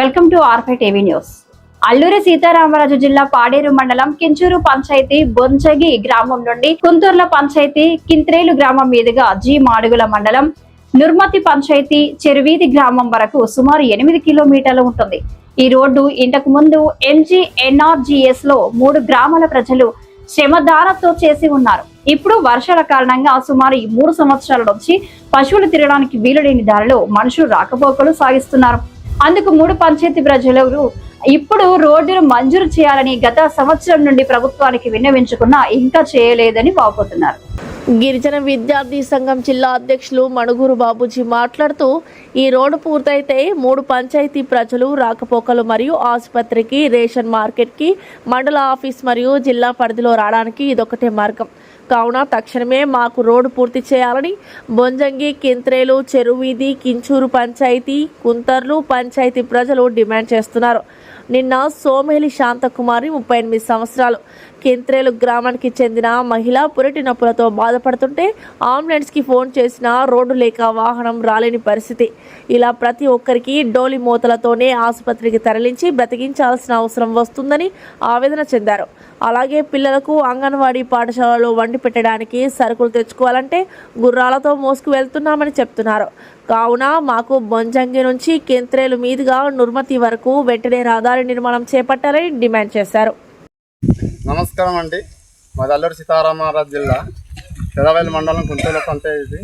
Welcome to R5 TV news. Alluri Sitaramaraju జిల్లా పాడేరు మండలం కించూరు పంచాయతీ బొంచగి గ్రామం నుండి కుంతూర్ల పంచాయతీ కింత్రేలు గ్రామం మీదుగా జి మాడుగుల మండలం నుర్మతి పంచాయతీ చెరువీధి గ్రామం వరకు సుమారు 8 కిలోమీటర్లు ఉంటుంది. ఈ రోడ్డు ఇంతకు ముందు NGNRGS లో 3 గ్రామాల ప్రజలు శ్రమదానంతో చేసి ఉన్నారు. ఇప్పుడు వర్షాల కారణంగా సుమారు 3 సంవత్సరాల నుంచి పశువులు తిరగడానికి వీలులేని దారిలో మనుషులు రాకపోకలు సాగిస్తున్నారు. అందుకు 3 పంచాయతీ ప్రజలు ఇప్పుడు రోడ్డును మంజూరు చేయాలని గత సంవత్సరం నుండి ప్రభుత్వానికి విన్నవించుకున్నా ఇంకా చేయలేదని వాపోతున్నారు. గిరిజన విద్యార్థి సంఘం జిల్లా అధ్యక్షులు మణుగూరు బాబుజీ మాట్లాడుతూ, ఈ రోడ్డు పూర్తయితే 3 పంచాయతీ ప్రజలు రాకపోకలు మరియు ఆసుపత్రికి, రేషన్ మార్కెట్కి, మండల ఆఫీస్ మరియు జిల్లా పరిధిలో రావడానికి ఇదొకటే మార్గం. కావున తక్షణమే మాకు రోడ్డు పూర్తి చేయాలని బొంజంగి, కింత్రేలు, చెరువీధి, కించూరు పంచాయతీ, కుంతర్లు పంచాయతీ ప్రజలు డిమాండ్ చేస్తున్నారు. నిన్న సోమేలి శాంతకుమారి 38 సంవత్సరాలు కింత్రేలు గ్రామానికి చెందిన మహిళ పురిటి నొప్పులతో బాధపడుతుంటే అంబులెన్స్కి ఫోన్ చేసినా రోడ్డు లేక వాహనం రాలేని పరిస్థితి. ఇలా ప్రతి ఒక్కరికి డోలి మూతలతోనే ఆసుపత్రికి తరలించి బ్రతికించాల్సిన అవసరం వస్తుందని ఆవేదన చెందారు. అలాగే పిల్లలకు అంగన్వాడీ పాఠశాలలో వండి పెట్టడానికి సరుకులు తెచ్చుకోవాలంటే గుర్రాలతో మోసుకు వెళ్తున్నామని చెప్తున్నారు. కావున మాకు బొంజంగి నుంచి కింత్రేలు మీదుగా నుర్మతి వరకు వెంటనే రహదారి నిర్మాణం చేపట్టాలని డిమాండ్ చేశారు. నమస్కారం అండి. మాది అల్లూరి సీతారామరాజు జిల్లా పెదవేలు మండలం కుంతూరు పంచాయతీ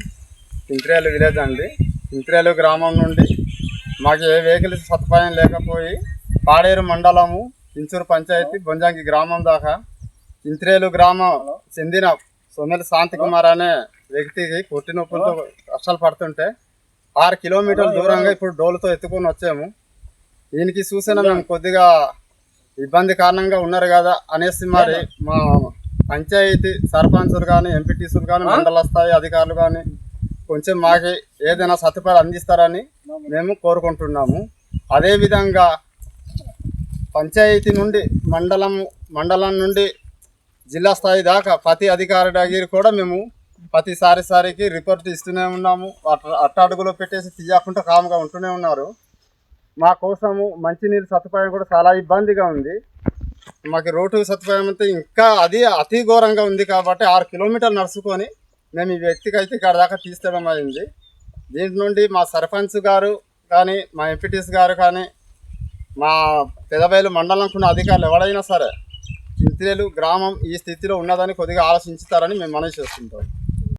కింత్రేలు విలేజ్ అండి. కింత్రేలు గ్రామం నుండి మాకు ఏ వెహికల్ సదుపాయం లేకపోయి పాడేరు మండలము కించూరు పంచాయతీ బొంజంగి గ్రామం దాకా కింత్రేలు గ్రామం చెందిన సోమేలి శాంతకుమార్ అనే వ్యక్తికి పుట్టి నొప్పులతో కష్టాలు పడుతుంటే 6 కిలోమీటర్ల దూరంగా ఇప్పుడు డోలుతో ఎత్తుకొని వచ్చాము. దీనికి చూసిన మేము కొద్దిగా ఇబ్బంది కారణంగా ఉన్నారు కదా అనేసి మరి మా పంచాయతీ సర్పంచులు కానీ, ఎంపీటీసీలు కానీ, మండల స్థాయి అధికారులు కానీ కొంచెం మాకు ఏదైనా సదుపాయాలు అందిస్తారని మేము కోరుకుంటున్నాము. అదేవిధంగా పంచాయతీ నుండి మండలం నుండి జిల్లా స్థాయి దాకా ప్రతి అధికారి దగ్గర కూడా మేము ప్రతిసారికి రిపోర్ట్ ఇస్తూనే ఉన్నాము. అట్టడుగులో పెట్టేసి తీయకుండా కామ్గా ఉంటూనే ఉన్నారు. మా కోసము మంచినీళ్ళు సదుపాయం కూడా చాలా ఇబ్బందిగా ఉంది. మాకు రోడ్డు సదుపాయం అయితే ఇంకా అది అతి ఘోరంగా ఉంది. కాబట్టి 6 కిలోమీటర్లు నడుచుకొని మేము ఈ వ్యక్తికి అయితే ఇక్కడ దాకా తీసుకోవడం అయింది. దీంట్ నుండి మా సర్పంచ్ గారు కానీ, మా ఎంపీటీసీ గారు కానీ, మా పెదవేలు మండలంకున్న అధికారులు ఎవరైనా సరే కింత్రేలు గ్రామం ఈ స్థితిలో ఉన్నదని కొద్దిగా ఆలోచించుతారని మేము మనవి చేస్తుంటాం.